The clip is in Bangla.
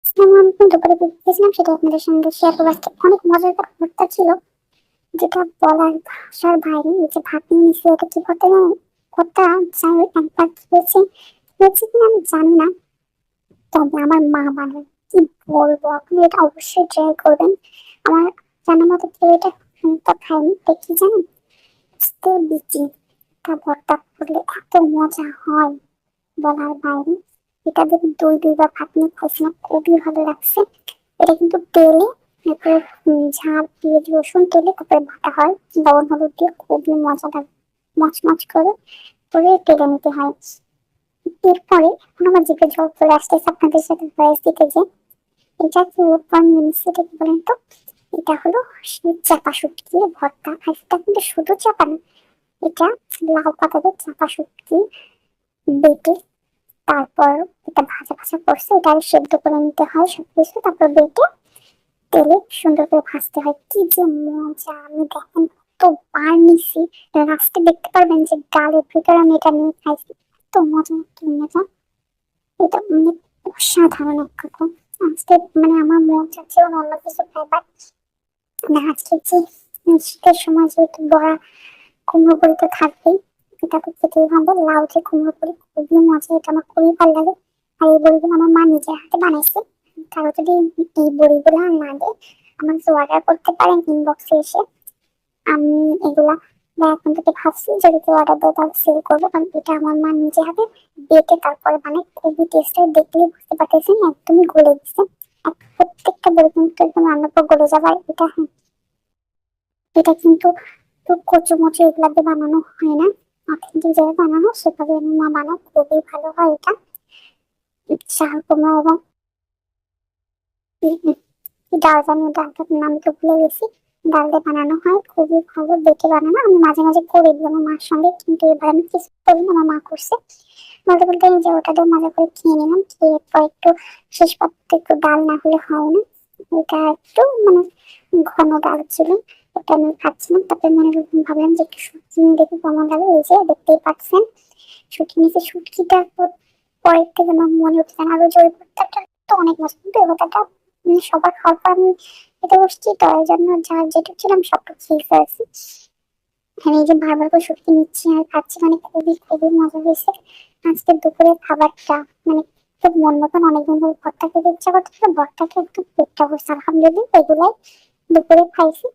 আসসালামু আলাইকুম। দুপুরে গেছিলাম, সেটা আপনাদের সঙ্গে শেয়ার করবো আজকে। অনেক মজাদার ভর্তা ছিল, যেটা বলার ভাষার বাইরে। এই যে ভাত নিয়ে নিছি, এটা কি ভর্তা জানেন? ভর্তা যাই একবার খেয়েছি, খেয়েছি কিনা আমি জানি না, তবে আমার মা বানায়। কি বলবো, আপনি এটা অবশ্যই ট্রাই করবেন। আমার জানা মতো কেউ এটা তো খায়নি। এটা কি জানেন? বুঝতে বিচি তা ভর্তা করলে এত মজা হয় বলার বাইরে। এটা যদি দুইবার ভাত নিয়ে খাইছিলাম, খুবই ভালো লাগছে। এটা কিন্তু তেলে তারপরে ঝাল পেঁয়াজ রসুন তেলে তারপরে বাটা হয়, লবণ হলুদ দিয়ে। খুবই মজা লাগে, মচমচ করে করে তেলে নিতে হয়। এরপরে এখন আমার জিভে জল চলে আসতেছে আপনাদের সাথে ভয়েস দিতে, যে এটা কি এরপর মিলছে, এটা কি বলেন তো? এটা হলো চাপা শুটকি ভর্তা। আর এটা কিন্তু শুধু চাপা না, এটা লাউ পাতাতে চাপা শুটকি বেটে তারপর এটা ভাজা ভাজা করছে, এটা আগে সেদ্ধ করে নিতে হয় সবকিছু, তারপর বেটে তেলে সুন্দর করে ভাজতে হয়। কি যে মজা, আমি দেখেন কতবার নিছি। লাস্টে দেখতে পারবেন যে ডালের ভিতরে আমি এটা নিয়ে খাইছি। এত মজা, এত মজা, এটা মানে অসাধারণ এক কথা। আজকে মানে আমার মন চাচ্ছে অন্য কিছু খাইবার না। আজকে যে শীতের সময় যেহেতু বড়া কুমড়ো বড়ি তো থাকবেই, এটা তো খেতেই হবে। লাউ যে কুমড়ো বড়ি খুবই মজা, এটা আমার খুবই ভালো লাগে। আর এই বড়িগুলো আমার মা নিজের হাতে বানাইছে। কারো যদি এই বড়িগুলো লাগে, আমাকে অর্ডার করতে পারেন ইনবক্সে এসে। আমি এগুলা বা এখন থেকে ভাবছি যদি কেউ অর্ডার দেয় তাহলে সেল করবো, কারণ এটা আমার মা নিজে হাতে বেটে তারপরে বানায়। খুবই টেস্ট হয়, দেখলে বুঝতে পারতেছেন একদমই গলে দিচ্ছে। আর প্রত্যেকটা বড়ি কিন্তু একদম রান্নার পর গলে যাবার এটা। হ্যাঁ, এটা কিন্তু খুব কচু মচু এগুলা দিয়ে বানানো হয় না, অথেন্টিক জায়গায় বানানো, সেভাবে আমার মা বানায়। খুবই ভালো হয় এটা। চাল কুমড়া এবং ডাল, জানি ডালটার নাম তো ভুলে গেছি। ডাল দিয়ে বানানো হয়, খুবই ভালো বেটে বানানো। আমি মাঝে মাঝে করে দিই আমার মার সঙ্গে, কিন্তু এবার আমি কিছু করিনি, আমার মা করছে। বলতে বলতে এই যে ওটা দিয়ে মজা করে খেয়ে নিলাম। খেয়ে পর একটু শেষ পাতে একটু ডাল না হলে হয় না, এটা একটু মানে ঘন ডাল ছিল, ওটা আমি খাচ্ছিলাম। তারপরে মনে ভাবলাম যে একটু সবজি নিয়ে দেখি কেমন লাগে। এই যে দেখতেই পাচ্ছেন শুটকি নিচে, শুটকিটা পরের থেকে আমার মনে হচ্ছে না। আর ওই যে ওই ভর্তাটা তো অনেক মজা, কিন্তু ওই ভর্তাটা সবার খাওয়ার পর আমি খেতে বসছি, তো এই জন্য যা যেটুকু ছিলাম সবটুকু খেয়ে ফেলছি। আমি এই যে বারবার করে শুটকি নিচ্ছি আর খাচ্ছি, মানে খুবই খুবই মজা হয়েছে। আজকে দুপুরের খাবারটা মানে খুব মন মতন, অনেকদিন ধরে ভর্তা খেতে ইচ্ছা করতেছিল, ভর্তা খেয়ে একটু পেটটা ভরছে আলহামদুলিল্লাহ। এগুলাই দুপুরে খাইছি।